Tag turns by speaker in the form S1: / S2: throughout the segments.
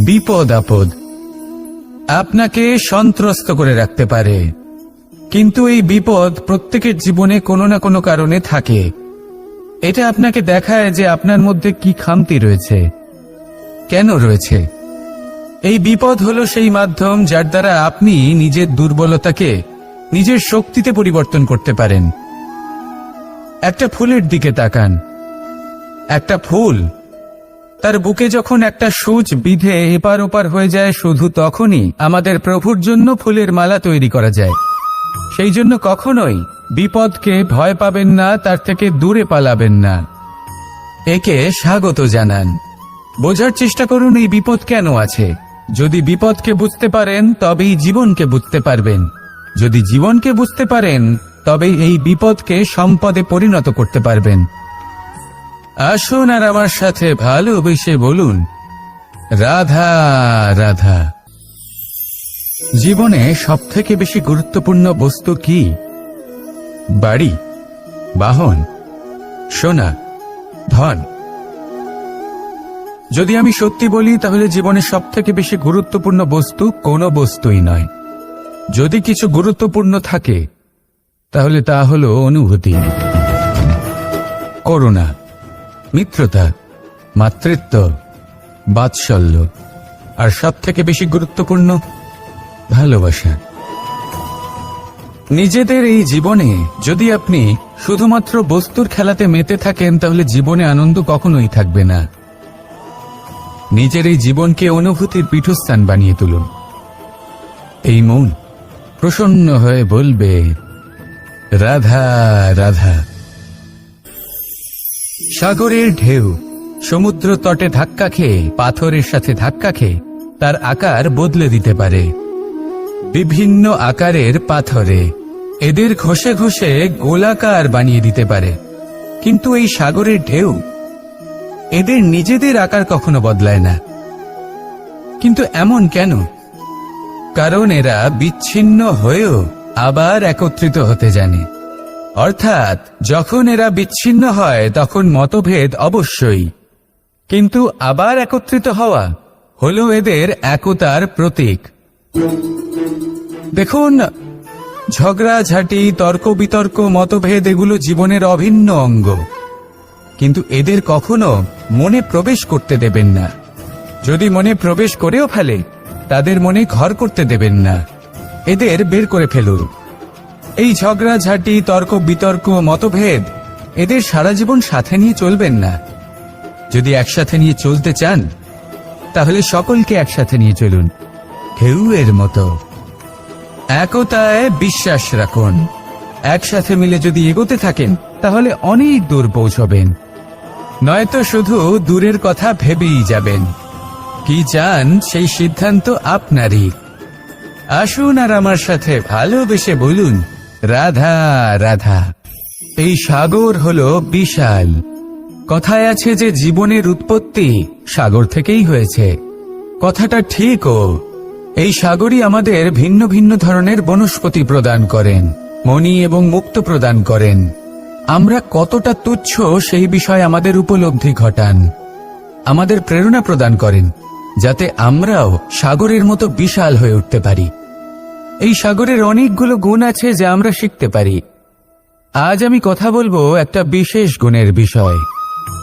S1: বিপদ আপদ আপনাকে সন্ত্রস্ত করে রাখতে পারে, কিন্তু এই বিপদ প্রত্যেকের জীবনে কোনো না কোনো কারণে থাকে। এটা আপনাকে দেখায় যে আপনার মধ্যে কি খামতি রয়েছে, কেন রয়েছে। এই বিপদ হলো সেই মাধ্যম যার দ্বারা আপনি নিজের দুর্বলতাকে নিজের শক্তিতে পরিবর্তন করতে পারেন। একটা ফুলের দিকে তাকান। একটা ফুল, তার বুকে যখন একটা সূচ বিঁধে এপার ওপার হয়ে যায়, শুধু তখনই আমাদের প্রভুর জন্য ফুলের মালা তৈরি করা যায়। সেই জন্য কখনোই বিপদকে ভয় পাবেন না, তার থেকে দূরে পালাবেন না, একে স্বাগত জানান। বোঝার চেষ্টা করুন এই বিপদ কেন আছে। যদি বিপদকে বুঝতে পারেন তবেই জীবনকে বুঝতে পারবেন। যদি জীবনকে বুঝতে পারেন তবেই এই বিপদকে সম্পদে পরিণত করতে পারবেন। আসুন আর আমার সাথে ভালোবেসে বলুন, রাধা রাধা। জীবনে সবথেকে বেশি গুরুত্বপূর্ণ বস্তু কি? বাড়ি, বাহন, সোনা, ধন। যদি আমি সত্যি বলি তাহলে জীবনে সবথেকে বেশি গুরুত্বপূর্ণ বস্তু কোনো বস্তুই নয়। যদি কিছু গুরুত্বপূর্ণ থাকে তাহলে তা হলো অনুভূতি, করুণা, মিত্রতা, মাতৃত্ব, বাৎসল্য, আর সবথেকে বেশি গুরুত্বপূর্ণ ভালোবাসা। নিজেদের এই জীবনে যদি আপনি শুধুমাত্র বস্তুর খেলাতে মেতে থাকেন তাহলে জীবনে আনন্দ কখনোই থাকবে না। নিজের এই জীবনকে অনুভূতির পীঠস্থান বানিয়ে তুলুন। এই মন প্রসন্ন হয়ে বলবে, রাধা রাধা। সাগরের ঢেউ সমুদ্র তটে ধাক্কা খেয়ে, পাথরের সাথে ধাক্কা খেয়ে তার আকার বদলে দিতে পারে। বিভিন্ন আকারের পাথরে এদের ঘষে ঘষে গোলাকার বানিয়ে দিতে পারে, কিন্তু এই সাগরের ঢেউ এদের নিজেদের আকার কখনো বদলায় না। কিন্তু এমন কেন? কারণ এরা বিচ্ছিন্ন হয়েও আবার একত্রিত হতে জানে। অর্থাৎ যখন এরা বিচ্ছিন্ন হয় তখন মতভেদ অবশ্যই, কিন্তু আবার একত্রিত হওয়া হলো এদের একতার প্রতীক। দেখুন, ঝগড়াঝাঁটি, তর্ক বিতর্ক, মতভেদ এগুলো জীবনের অভিন্ন অঙ্গ, কিন্তু এদের কখনো মনে প্রবেশ করতে দেবেন না। যদি মনে প্রবেশ করেও ফেলে তাদের মনে ঘর করতে দেবেন না, এদের বের করে ফেলুন। এই ঝগড়াঝাঁটি, তর্ক বিতর্ক, মতভেদ এদের সারা জীবন সাথে নিয়ে চলবেন না। যদি একসাথে নিয়ে চলতে চান তাহলে সকলকে একসাথে নিয়ে চলুন, ঢেউয়ের মতো। একতায় বিশ্বাস রাখুন। একসাথে মিলে যদি এগোতে থাকেন তাহলে অনেক দূর পৌঁছবেন, নয়তো শুধু দূরের কথা ভেবেই যাবেন। কি চান সেই সিদ্ধান্ত আপনারই। আসুন আর আমার সাথে ভালোবেসে বলুন, রাধা রাধা। এই সাগর হলো বিশাল। কথায় আছে যে জীবনের উৎপত্তি সাগর থেকেই হয়েছে। কথাটা ঠিকও। এই সাগরই আমাদের ভিন্ন ভিন্ন ধরনের বনস্পতি প্রদান করেন, মণি এবং মুক্ত প্রদান করেন। আমরা কতটা তুচ্ছ সেই বিষয়ে আমাদের উপলব্ধি ঘটান, আমাদের প্রেরণা প্রদান করেন, যাতে আমরাও সাগরের মতো বিশাল হয়ে উঠতে পারি। এই সাগরের অনেকগুলো গুণ আছে যা আমরা শিখতে পারি। আজ আমি কথা বলবো একটা বিশেষ গুণের বিষয়।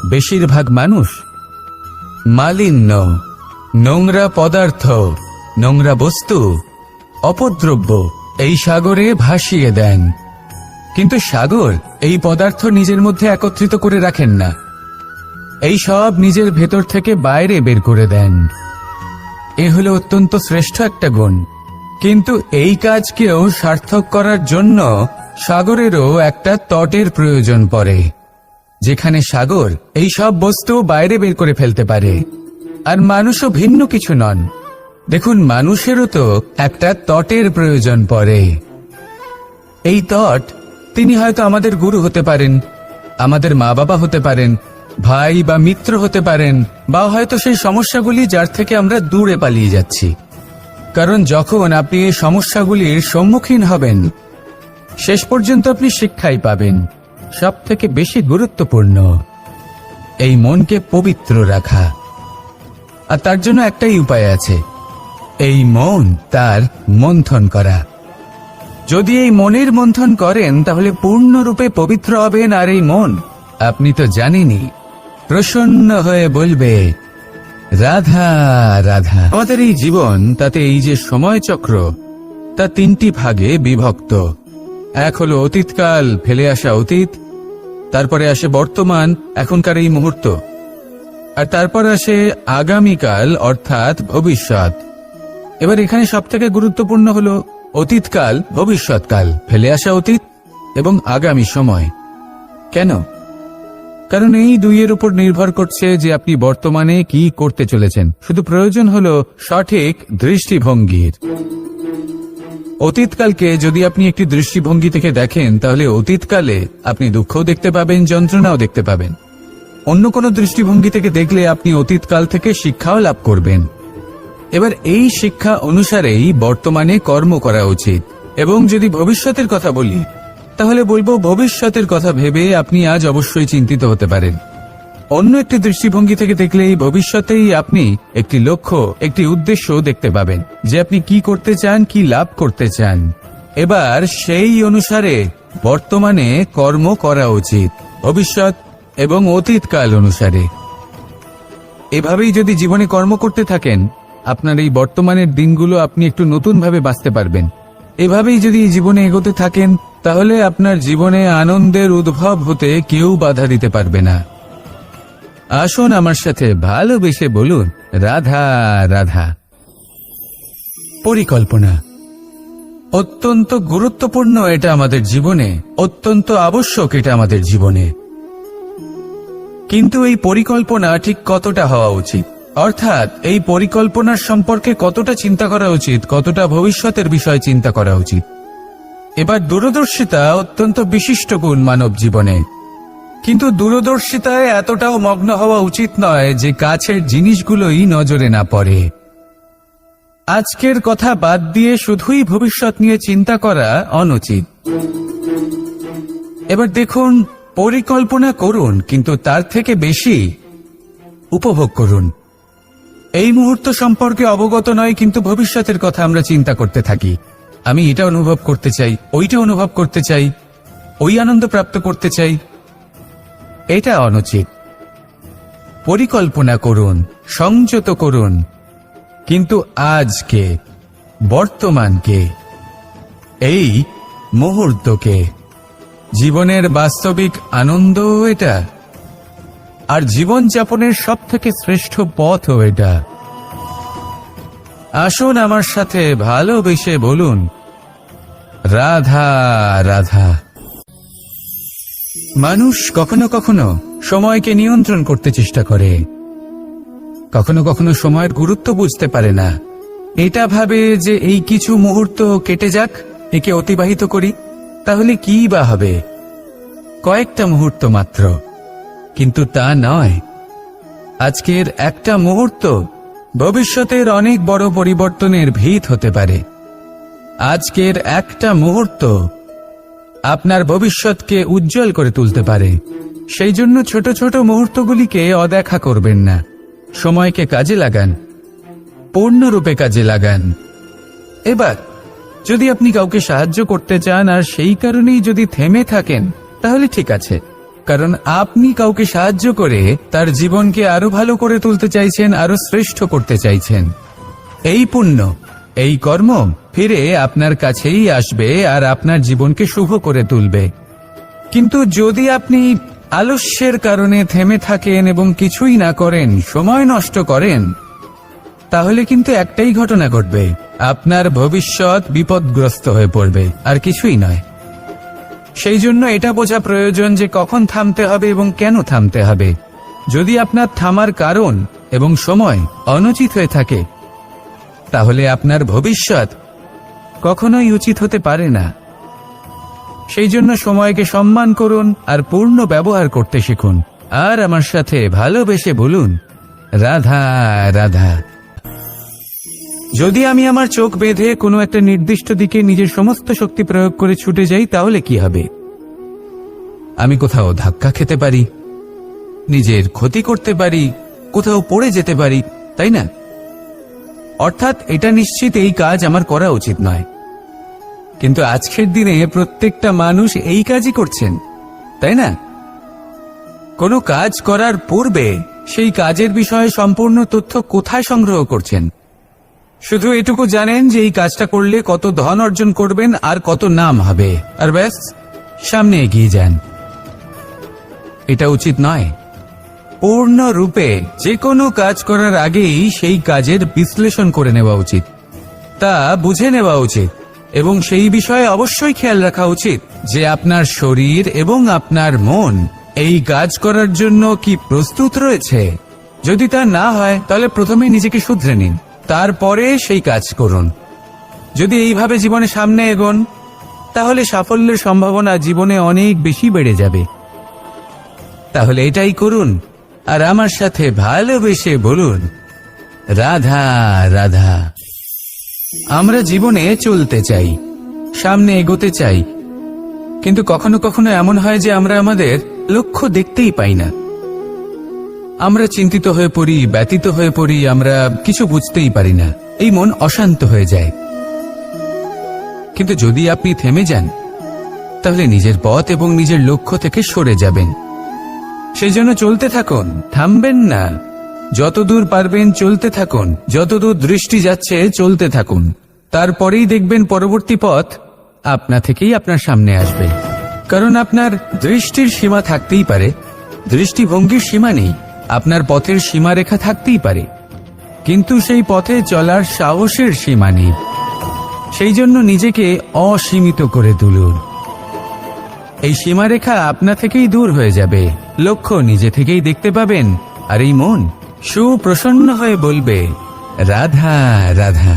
S1: বেশিরভাগ মানুষ মালিন্য, নোংরা পদার্থ, নোংরা বস্তু, অপদ্রব্য এই সাগরে ভাসিয়ে দেন, কিন্তু সাগর এই পদার্থ নিজের মধ্যে একত্রিত করে রাখেন না। এই সব নিজের ভেতর থেকে বাইরে বের করে দেন। এ হলো অত্যন্ত শ্রেষ্ঠ একটা গুণ। কিন্তু এই কাজকেও সার্থক করার জন্য সাগরেরও একটা তটের প্রয়োজন পড়ে, যেখানে সাগর এই সব বস্তু বাইরে বের করে ফেলতে পারে। আর মানুষও ভিন্ন কিছু নন। দেখুন, মানুষেরও তো একটা তটের প্রয়োজন পড়ে। এই তট, তিনি হয়তো আমাদের গুরু হতে পারেন, আমাদের মা বাবা হতে পারেন, ভাই বা মিত্র হতে পারেন, বা হয়তো সেই সমস্যাগুলি যার থেকে আমরা দূরে পালিয়ে যাচ্ছি। কারণ যখন আপনি এই সমস্যাগুলির সম্মুখীন হবেন শেষ পর্যন্ত আপনি শিক্ষাই পাবেন। সব থেকে বেশি গুরুত্বপূর্ণ এই মনকে পবিত্র রাখা। আর তার জন্য একটাই উপায় আছে, এই মন তার মন্থন করা। যদি এই মনের মন্থন করেন তাহলে পূর্ণরূপে পবিত্র হবেন। আর এই মন, আপনি তো জানেনই, প্রসন্ন হয়ে বলবে রাধা রাধা। আমাদের এই জীবন, তাতে এই যে সময় চক্র, তা তিনটি ভাগে বিভক্ত। এক হলো অতীতকাল, ফেলে আসা অতীত, তারপরে আসে বর্তমান, এখনকার এই মুহূর্ত, আর তারপর আসে আগামীকাল অর্থাৎ ভবিষ্যৎ। এবার এখানে সবথেকে গুরুত্বপূর্ণ হলো অতীতকাল, ভবিষ্যৎকাল, ফেলে আসা অতীত এবং আগামী সময়। কেন? কারণ এই দুইয়ের উপর নির্ভর করছে যে আপনি বর্তমানে কি করতে চলেছেন। শুধু প্রয়োজন হলো সঠিক দৃষ্টিভঙ্গির। অতীতকালকে যদি আপনি একটি দৃষ্টিভঙ্গি থেকে দেখেন, তাহলে অতীতকালে আপনি দুঃখও দেখতে পাবেন, যন্ত্রণাও দেখতে পাবেন। অন্য কোনো দৃষ্টিভঙ্গি থেকে দেখলে আপনি অতীতকাল থেকে শিক্ষাও লাভ করবেন। এবার এই শিক্ষা অনুসারেই বর্তমানে কর্ম করা উচিত। এবং যদি ভবিষ্যতের কথা বলি, তাহলে বলবো ভবিষ্যতের কথা ভেবে আপনি আজ অবশ্যই চিন্তিত হতে পারেন। অন্য একটি দৃষ্টিভঙ্গি থেকে দেখলে এই ভবিষ্যতেই আপনি একটি লক্ষ্য, একটি উদ্দেশ্য দেখতে পাবেন, যে আপনি কি করতে চান, কি লাভ করতে চান। এবার সেই অনুসারে বর্তমানে কর্ম করা উচিত, ভবিষ্যৎ এবং অতীতকাল অনুসারে। এভাবেই যদি জীবনে কর্ম করতে থাকেন, আপনার এই বর্তমানের দিনগুলো আপনি একটু নতুনভাবে বাঁচতে পারবেন। এভাবেই যদি জীবনে এগোতে থাকেন, তাহলে আপনার জীবনে আনন্দের উদ্ভব হতে কেউ বাধা দিতে পারবে না। আসুন আমার সাথে ভালোবেসে বলুন রাধা রাধা। পরিকল্পনা অত্যন্ত গুরুত্বপূর্ণ, এটা আমাদের জীবনে অত্যন্ত আবশ্যক, এটা আমাদের জীবনে। কিন্তু এই পরিকল্পনা ঠিক কতটা হওয়া উচিত, অর্থাৎ এই পরিকল্পনার সম্পর্কে কতটা চিন্তা করা উচিত, কতটা ভবিষ্যতের বিষয় চিন্তা করা উচিত। এবার দূরদর্শিতা অত্যন্ত বিশিষ্ট গুণ মানব জীবনে, কিন্তু দূরদর্শিতায় এতটাও মগ্ন হওয়া উচিত নয় যে কাছের জিনিসগুলোই নজরে না পড়ে। আজকের কথা বাদ দিয়ে শুধুই ভবিষ্যৎ নিয়ে চিন্তা করা অনুচিত। এবার দেখুন, পরিকল্পনা করুন, কিন্তু তার থেকে বেশি উপভোগ করুন। এই মুহূর্ত সম্পর্কে অবগত নয়, কিন্তু ভবিষ্যতের কথা আমরা চিন্তা করতে থাকি। আমি এটা অনুভব করতে চাই, ওইটা অনুভব করতে চাই, ওই আনন্দ প্রাপ্ত করতে চাই। এটা অনুচিত। পরিকল্পনা করুন, সংযত করুন, কিন্তু আজকে, বর্তমানকে, এই মুহূর্তকে। জীবনের বাস্তবিক আনন্দ এটা, আর জীবনযাপনের সবথেকে শ্রেষ্ঠ পথও এটা। আসুন আমার সাথে ভালোবেসে বলুন রাধা রাধা। মানুষ কখনো কখনো সময়কে নিয়ন্ত্রণ করতে চেষ্টা করে, কখনো কখনো সময়ের গুরুত্ব বুঝতে পারে না। এটা ভাবে যে এই কিছু মুহূর্ত কেটে যাক, একে অতিবাহিত করি, তাহলে কি বা হবে, কয়েকটা মুহূর্ত মাত্র। কিন্তু তা নয়। আজকের একটা মুহূর্ত ভবিষ্যতের অনেক বড় পরিবর্তনের ভিত হতে পারে। আজকের একটা মুহূর্ত আপনার ভবিষ্যৎকে উজ্জ্বল করে তুলতে পারে। সেই জন্য ছোট ছোট মুহূর্তগুলিকে অদেখা করবেন না। সময়কে কাজে লাগান, পূর্ণরূপে কাজে লাগান। এবার যদি আপনি কাউকে সাহায্য করতে চান আর সেই কারণেই যদি থেমে থাকেন, তাহলে ঠিক আছে, কারণ আপনি কাউকে সাহায্য করে তার জীবনকে আরো ভালো করে তুলতে চাইছেন, আরো শ্রেষ্ঠ করতে চাইছেন। এই পুণ্য, এই কর্ম ফিরে আপনার কাছেই আসবে আর আপনার জীবনকে শুভ করে তুলবে। কিন্তু যদি আপনি আলস্যের কারণে থেমে থাকেন এবং কিছুই না করেন, সময় নষ্ট করেন, তাহলে কিন্তু একটাই ঘটনা ঘটবে, আপনার ভবিষ্যৎ বিপদগ্রস্ত হয়ে পড়বে, আর কিছুই নয়। সেই জন্য এটা বোঝা প্রয়োজন যে কখন থামতে হবে এবং কেন থামতে হবে। যদি আপনার থামার কারণ এবং সময় অনুচিত হয়ে থাকে, তাহলে আপনার ভবিষ্যৎ কখনোই উচিত হতে পারে না। সেই জন্য সময়কে সম্মান করুন আর পূর্ণ ব্যবহার করতে শিখুন। আর আমার সাথে ভালোবেসে বলুন রাধা রাধা। যদি আমি আমার চোখ বেঁধে কোনো একটা নির্দিষ্ট দিকে নিজের সমস্ত শক্তি প্রয়োগ করে ছুটে যাই, তাহলে কি হবে? আমি কোথাও ধাক্কা খেতে পারি, নিজের ক্ষতি করতে পারি, কোথাও পড়ে যেতে পারি, তাই না? অর্থাৎ এটা নিশ্চিত এই কাজ আমার করা উচিত নয়, কিন্তু আজকের দিনে প্রত্যেকটা মানুষ এই কাজই করছেন, তাই না? কোনো কাজ করার পূর্বে সেই কাজের বিষয়ে সম্পূর্ণ তথ্য কোথায় সংগ্রহ করছেন? শুধু এটুকু জানেন যে এই কাজটা করলে কত ধন অর্জন করবেন আর কত নাম হবে, আর ব্যাস সামনে এগিয়ে যান। এটা উচিত নয়। পূর্ণরূপে যে কোনো কাজ করার আগেই সেই কাজের বিশ্লেষণ করে নেওয়া উচিত, তা বুঝে নেওয়া উচিত, এবং সেই বিষয়ে অবশ্যই খেয়াল রাখা উচিত যে আপনার শরীর এবং আপনার মন এই কাজ করার জন্য কি প্রস্তুত রয়েছে। যদি তা না হয় তাহলে প্রথমে নিজেকে শুধরে নিন, তারপরে সেই কাজ করুন। যদি এইভাবে জীবনে সামনে এগোন তাহলে সাফল্যের সম্ভাবনা জীবনে অনেক বেশি বেড়ে যাবে। তাহলে এটাই করুন আর আমার সাথে ভালোবেসে বলুন, রাধা রাধা। আমরা জীবনে চলতে চাই, সামনে এগোতে চাই, কিন্তু কখনো কখনো এমন হয় যে আমরা আমাদের লক্ষ্য দেখতেই পাই না। আমরা চিন্তিত হয়ে পড়ি, ব্যতীত হয়ে পড়ি, আমরা কিছু বুঝতেই পারি না, এই মন অশান্ত হয়ে যায়। কিন্তু যদি আপনি থেমে যান তাহলে নিজের পথ এবং নিজের লক্ষ্য থেকে সরে যাবেন। সেই জন্য চলতে থাকুন, থামবেন না। যতদূর পারবেন চলতে থাকুন, যতদূর দৃষ্টি যাচ্ছে চলতে থাকুন। তারপরেই দেখবেন পরবর্তী পথ আপনা থেকেই আপনার সামনে আসবে। কারণ আপনার দৃষ্টির সীমা থাকতেই পারে, দৃষ্টিভঙ্গির সীমা নেই। আপনার পথের সীমারেখা থাকতেই পারে, কিন্তু সেই পথে চলার সাহসের সীমা নেই। সেই জন্য নিজেকে অসীমিত করে তুলুন। এই সীমারেখা আপনা থেকেই দূর হয়ে যাবে, লক্ষ্য নিজে থেকেই দেখতে পাবেন, আর এই মন সুপ্রসন্ন হয়ে বলবে, রাধা রাধা।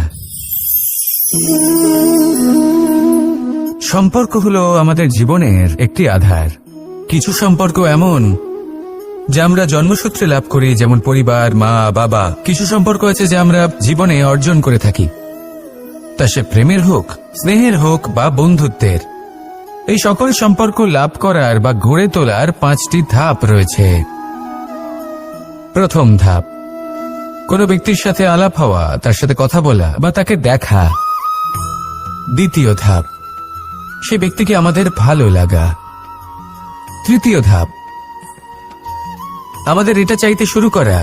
S1: সম্পর্ক হলো আমাদের জীবনের একটি আধার। কিছু সম্পর্ক এমন যা আমরা জন্মসূত্রে লাভ করি, যেমন পরিবার, মা, বাবা। কিছু সম্পর্ক আছে যা আমরা জীবনে অর্জন করে থাকি, তা সে প্রেমের হোক, স্নেহের হোক বা বন্ধুত্বের। এই সকল সম্পর্ক লাভ করার বা গড়ে তোলার 5টি ধাপ রয়েছে। প্রথম ধাপ, কোনো ব্যক্তির সাথে আলাপ হওয়া, তার সাথে কথা বলা বা তাকে দেখা। দ্বিতীয় ধাপ, সে ব্যক্তিকে আমাদের ভালো লাগা। তৃতীয় ধাপ, আমাদের এটা চাইতে শুরু করা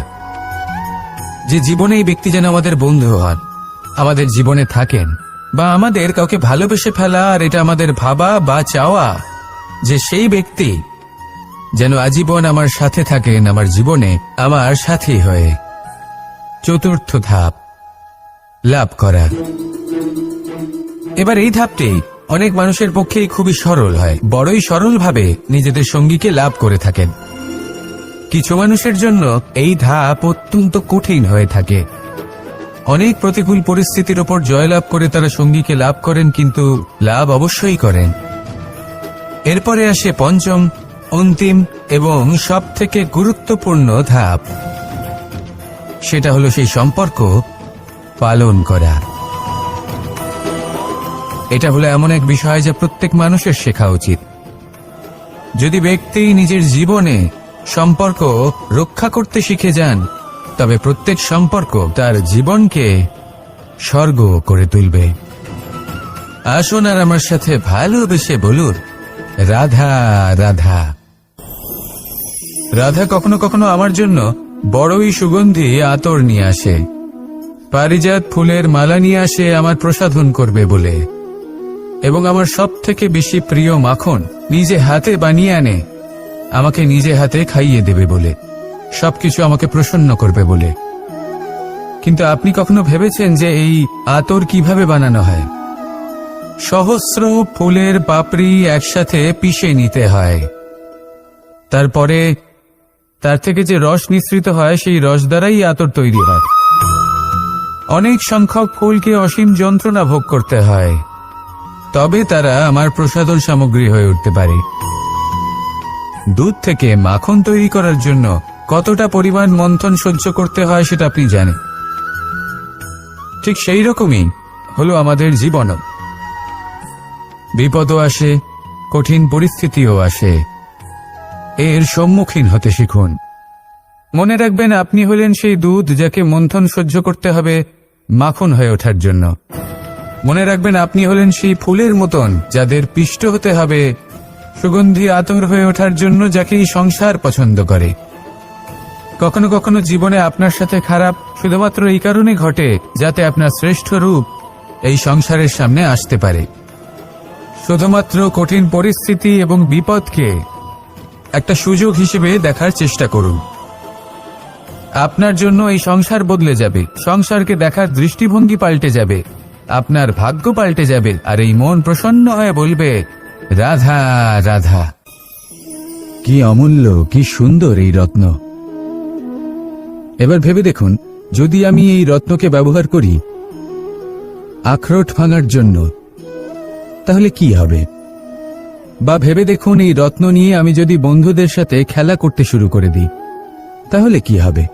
S1: যে জীবনে এই ব্যক্তি যেন আমাদের বন্ধু হন, আমাদের জীবনে থাকেন, বা আমাদের কাউকে ভালোবেসে ফেলা আর এটা আমাদের ভাবা বা চাওয়া যে সেই ব্যক্তি যেন আজীবন আমার সাথে থাকেন, আমার জীবনে আমার সাথী হয়ে। চতুর্থ ধাপ, লাভ করা। এবার এই ধাপটি অনেক মানুষের পক্ষেই খুবই সরল হয়, বড়ই সরলভাবে নিজেদের সঙ্গীকে লাভ করে থাকেন। কিছু মানুষের জন্য এই ধাপ অত্যন্ত কঠিন হয়ে থাকে। অনেক প্রতিকূল পরিস্থিতির ওপর জয়লাভ করে তারা সঙ্গীকে লাভ করেন, কিন্তু লাভ অবশ্যই করেন। এরপরে আসে পঞ্চম, অন্তিম এবং সবথেকে গুরুত্বপূর্ণ ধাপ। সেটা হলো সেই সম্পর্ক পালন করা। এটা হলো এমন এক বিষয় যা প্রত্যেক মানুষের শেখা উচিত। যদি ব্যক্তি নিজের জীবনে সম্পর্ক রক্ষা করতে শিখে যান, তবে প্রত্যেক সম্পর্ক তার জীবনকে স্বর্গ করে তুলবে। আসুন আর আমার সাথে ভালোবেসে বলুন, রাধা রাধা। রাধা কখনো কখনো আমার জন্য বড়ই সুগন্ধি আতর নিয়ে আসে, পারিজাত ফুলের মালা নিয়ে আসে আমার প্রসাধন করবে বলে, এবং আমার সব থেকে বেশি প্রিয় মাখন নিজে হাতে বানিয়ে আনে আমাকে নিজে হাতে খাইয়ে দেবে বলে, সবকিছু আমাকে প্রসন্ন করবে বলে। কিন্তু আপনি কখনো ভেবেছেন যে এই আতর কিভাবে বানানো হয়? সহস্র ফুলের পাপড়ি একসাথে পিষে নিতে হয়, তারপরে তার থেকে যে রস নিঃসৃত হয় সেই রস দ্বারাই আতর তৈরি হয়। অনেক সংখ্যক ফুলকে অসীম যন্ত্রণা ভোগ করতে হয়, তবে তারা আমার প্রসাধন সামগ্রী হয়ে উঠতে পারে। দুধ থেকে মাখন তৈরি করার জন্য কতটা পরিমাণ মন্থন সহ্য করতে হয় সেটা আপনি জানেন। ঠিক সেই রকমই হলো আমাদের জীবনও। বিপদও আসে, কঠিন পরিস্থিতিও আসে, এর সম্মুখীন হতে শিখুন। মনে রাখবেন আপনি হলেন সেই দুধ যাকে মন্থন সহ্য করতে হবে মাখন হয়ে ওঠার জন্য। মনে রাখবেন আপনি হলেন সেই ফুলের মতন যাদের পিষ্ট হতে হবে সুগন্ধি আতর হয়ে ওঠার জন্য, যাকে এই সংসার পছন্দ করে। কখনো কখনো জীবনে আপনার সাথে খারাপ শুধুমাত্র এই কারণে ঘটে যাতে আপনার শ্রেষ্ঠ রূপ এই সংসারের সামনে আসতে পারে। শুধুমাত্র কঠিন পরিস্থিতি এবং বিপদকে একটা সুযোগ হিসেবে দেখার চেষ্টা করুন। আপনার জন্য এই সংসার বদলে যাবে, সংসারকে দেখার দৃষ্টিভঙ্গি পাল্টে যাবে, আপনার ভাগ্য পাল্টে যাবে, আর এই মন প্রসন্ন হয়ে বলবে, রাধা রাধা। কি অমূল্য, কি সুন্দর এই রত্ন। এবার ভেবে দেখুন, যদি আমি এই রত্নকে ব্যবহার করি আখরোট ভাঙার জন্য, তাহলে কি হবে? বা ভেবে দেখুন, এই রত্ন নিয়ে আমি যদি বন্ধুদের সাথে খেলা করতে শুরু করে দিই, তাহলে কি হবে?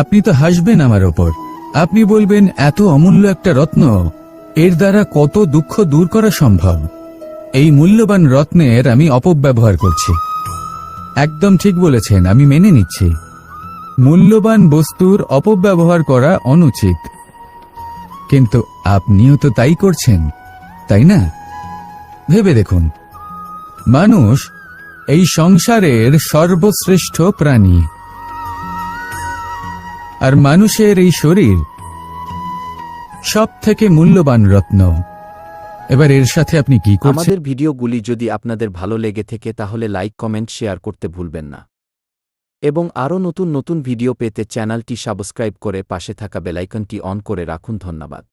S1: আপনি তো হাসবেন আমার ওপর। আপনি বলবেন, এত অমূল্য একটা রত্ন, এর দ্বারা কত দুঃখ দূর করা সম্ভব। এই মূল্যবান রত্নের আমি অপব্যবহার করছি। একদম ঠিক বলেছেন, আমি মেনে নিচ্ছি। মূল্যবান বস্তুর অপব্যবহার করা অনুচিত, কিন্তু আপনিও তো তাই করছেন, তাই না? ভেবে দেখুন, মানুষ এই সংসারের সর্বশ্রেষ্ঠ প্রাণী, আর মানুষের এই শরীর সব থেকে মূল্যবান রত্ন। এবার এর সাথে আপনি কি করছেন?
S2: আমাদের ভিডিওগুলি যদি আপনাদের ভালো লেগে থাকে তাহলে লাইক, কমেন্ট, শেয়ার করতে ভুলবেন না। এবং আরও নতুন নতুন ভিডিও পেতে চ্যানেলটি সাবস্ক্রাইব করে পাশে থাকা বেলাইকনটি অন করে রাখুন। ধন্যবাদ।